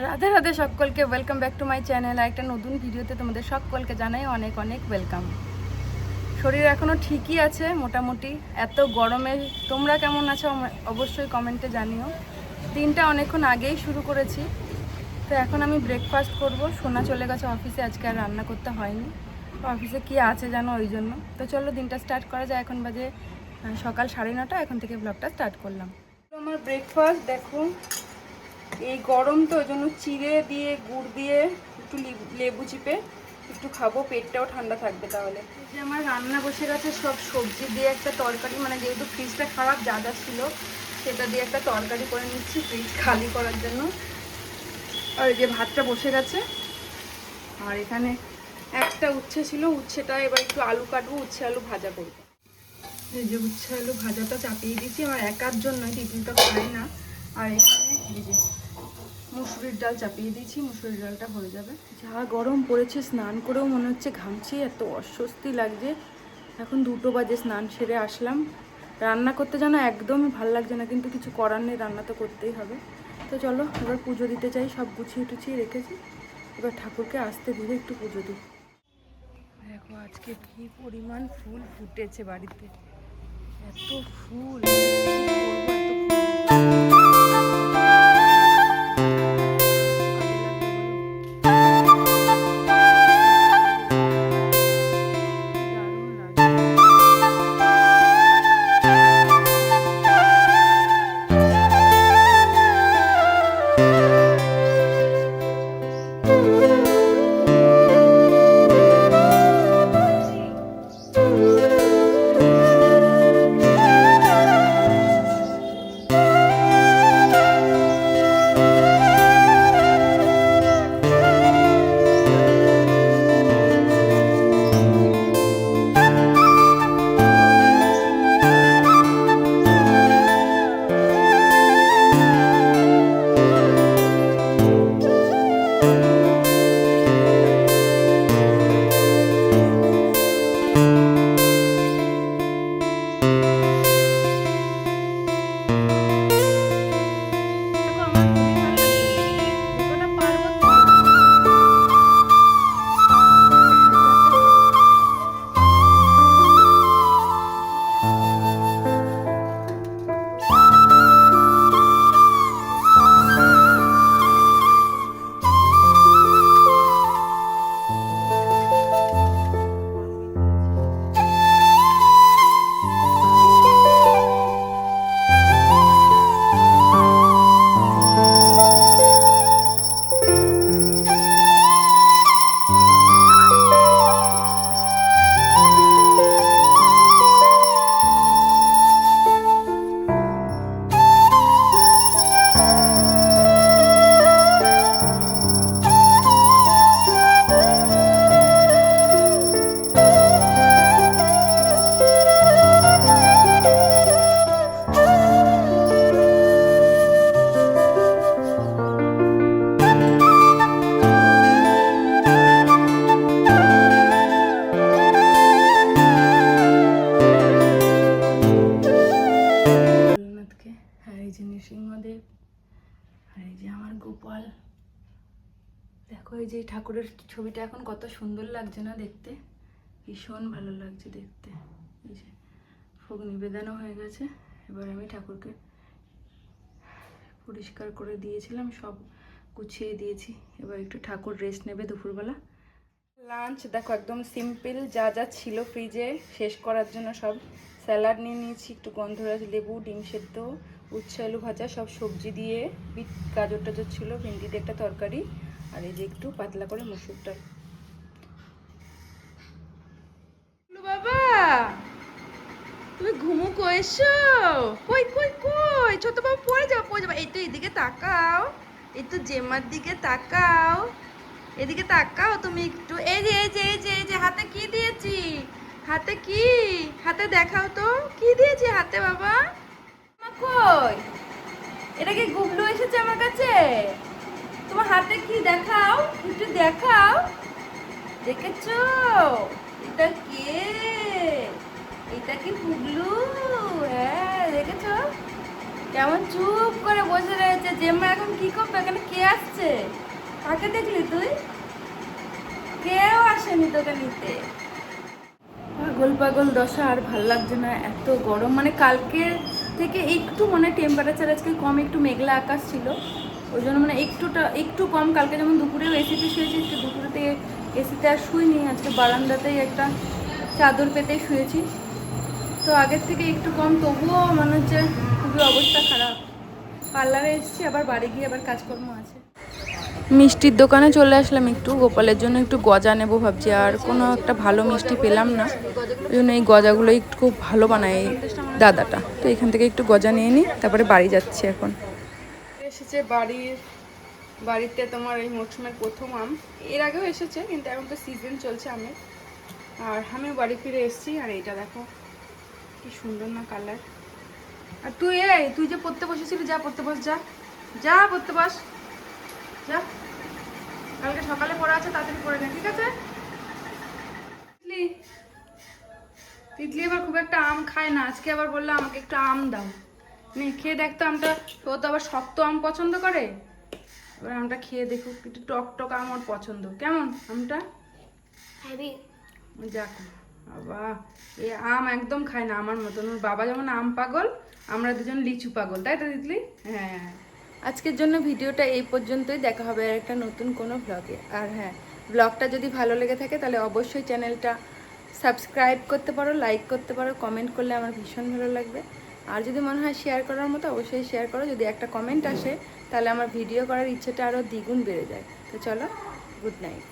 রাধে রাধে সকলকে, welcome back to my channel. একটা নতুন ভিডিওতে তোমাদের সকলকে জানাই অনেক অনেক ওয়েলকাম। শরীর এখনও ঠিকই আছে মোটামুটি। এত গরমে তোমরা কেমন আছো অবশ্যই কমেন্টে জানিও। দিনটা অনেকক্ষণ আগেই শুরু করেছি, তো এখন আমি ব্রেকফাস্ট করব। সোনা চলে গেছে অফিসে, আজকে আর রান্না করতে হয়নি। অফিসে কি আছে জানো, ওই জন্য। তো চলো দিনটা স্টার্ট করা যায়। এখন বাজে সকাল 9:30, এখন থেকে ব্লগটা স্টার্ট করলাম। আমার ব্রেকফাস্ট দেখো, এই গরম তো ওই জন্য চিড়ে দিয়ে গুড় দিয়ে একটু লেবু চিপে একটু খাবো, পেটটাও ঠান্ডা থাকবে তাহলে। এই যে আমার রান্না বসে গেছে, সব সবজি দিয়ে একটা তরকারি, মানে যেহেতু ফ্রিজটা খারাপ যা যা ছিল সেটা দিয়ে একটা তরকারি করে নিচ্ছি ফ্রিজ খালি করার জন্য। আর এই যে ভাতটা বসে গেছে, আর এখানে একটা উচ্ছে ছিল, উচ্ছেটা এবার একটু আলু কাটবো, উচ্ছে আলু ভাজা করবো। এই যে উচ্ছে আলু ভাজাটা চাপিয়ে দিয়েছি আমার একার জন্য, টিফিনটা খাই না। আর এখানে এই যে মুসুরির ডাল চাপিয়ে দিয়েছি, মুসুরির ডালটা হয়ে যাবে। যা গরম পড়েছে, স্নান করেও মনে হচ্ছে ঘামছি, এত অস্বস্তি লাগছে। এখন 2টো বাজে, স্নান সেরে আসলাম। রান্না করতে যেন একদমই ভাল লাগছে না, কিন্তু কিছু করার নেই, রান্না তো করতেই হবে। তো চলো এবার পুজো দিতে চাই, সব গুছিয়ে টুছিয়ে রেখেছি। এবার ঠাকুরকে আস্তে ধীরে একটু পুজো দিই। দেখো আজকে কি পরিমাণ ফুল ফুটেছে বাড়িতে, এত ফুল, নৃসিংহদেব, আর এই যে আমার গোপাল। দেখো এই যে ঠাকুরের ছবিটা এখন কত সুন্দর লাগছে না দেখতে, ভীষণ ভালো লাগছে দেখতে। এই যে ভোগ নিবেদনও হয়ে গেছে, এবার আমি ঠাকুরকে পরিষ্কার করে দিয়েছিলাম, সব গুছিয়ে দিয়েছি। এবার একটু ঠাকুর রেস্ট নেবে দুপুরবেলা। লাঞ্চ দেখো একদম সিম্পল, যা যা ছিল ফ্রিজে শেষ করার জন্য সব। স্যালাড নিয়ে নিয়েছি, একটু গন্ধরাজ লেবু, ডিম সেদ্ধ, উচ্ছে আলু ভাজা, সব সবজি দিয়ে, বিট গাজর টাজর ছিল, ভেন্ডি দিয়ে একটা তরকারি, আর এই যে একটু পাতলা করে মসুর ডাল। বাবা তুমি ঘুমুকো এসো, কই কই কই ছোট বাবু, পড়ে যাও পড়ে যাও। এই তো এদিকে তাকাও, এই তো জেমার দিকে তাকাও, এদিকে তাকাও তুমি একটু। এই যে এই যে এই যে এই যে হাতে কি দিয়েছি, হাতে কি, হাতে দেখাও তো কি দিয়েছি হাতে বাবা। কই, এটা কি গুবলু এসেছে আমার কাছে? তোমার হাতে কি দেখাও, একটু দেখাও। দেখেছো এটা কে, এটা কি গুবলু? হ্যাঁ দেখেছো কেমন চুপ করে বসে রয়েছে। জেম্মা এখন কি করবে, এখানে কে আসছে? আসছে? কাকে দেখলি তুই? কেউ আসেনি তোকে নিতে। পাগল পাগল দশা, আর ভাল লাগছে না, এত গরম। মানে কালকে থেকে একটু মানে টেম্পারেচার আজকে কম, একটু মেঘলা আকাশ ছিল, ওই জন্য মানে একটু কম। কালকে যেমন দুপুরেও এসিতে শুয়েছি, একটু দুপুরেতে এসিতে আর শুইনি, আজকে বারান্দাতেই একটা চাদর পেতে শুয়েছি। তো আগের থেকে একটু কম, তবুও মনে হচ্ছে খুবই অবস্থা খারাপ। পার্লারে এসেছি, আবার বাড়ি গিয়ে আবার কাজকর্ম আছে। মিষ্টির দোকানে চলে আসলাম, একটু গোপালের জন্য একটু গজা নেবো ভাবছি, আর কোনো একটা ভালো মিষ্টি পেলাম না, ওই জন্য এই গজাগুলো একটু খুব ভালো বানায় এই দাদাটা। তো এখান থেকে একটু গজা নিয়ে নিই, তারপরে বাড়ি যাচ্ছি। এখন এসেছে বাড়িতে তোমার এই মরশুমের প্রথম আম। এর আগেও এসেছে, কিন্তু এখন তো সিজন চলছে আমের। আর আমিও বাড়ি ফিরে এসেছি, আর এইটা দেখো কি সুন্দর না কালার। আর তুই যে পড়তে বসেছিলি, যা পড়তে বস, যা পড়তে বস, যা। কালকে সকালে পড়া আছে, তাড়াতাড়ি পড়ে নে, ঠিক আছে? তিতলি আবার খুব একটা আম খায় না, আজকে আবার বললো আমাকে একটু আম দাও। নে খেয়ে দেখতো আমটা, ও তো আবার শক্ত আম পছন্দ করে। এবার আমটা খেয়ে দেখুক, একটু টক টক আম ওর পছন্দ। কেমন আমটা? যাক বাবা, এই আম একদম খায় না আমার মতন। ওর বাবা যেমন আম পাগল, আমরা দুজন লিচু পাগল, তাই তো তিতলি? হ্যাঁ। আজকের জন্য ভিডিওটা এই পর্যন্তই, দেখা হবে আর একটা নতুন কোনো ব্লগে। আর হ্যাঁ, ব্লগটা যদি ভালো লেগে থাকে তাহলে অবশ্যই চ্যানেলটা সাবস্ক্রাইব করতে পারো, লাইক করতে পারো, কমেন্ট করলে আমার ভীষণ ভালো লাগবে। আর যদি মনে হয় শেয়ার করার মতো, অবশ্যই শেয়ার করো। যদি একটা কমেন্ট আসে তাহলে আমার ভিডিও করার ইচ্ছেটা আরও দ্বিগুণ বেড়ে যায়। তো চলো, গুড নাইট।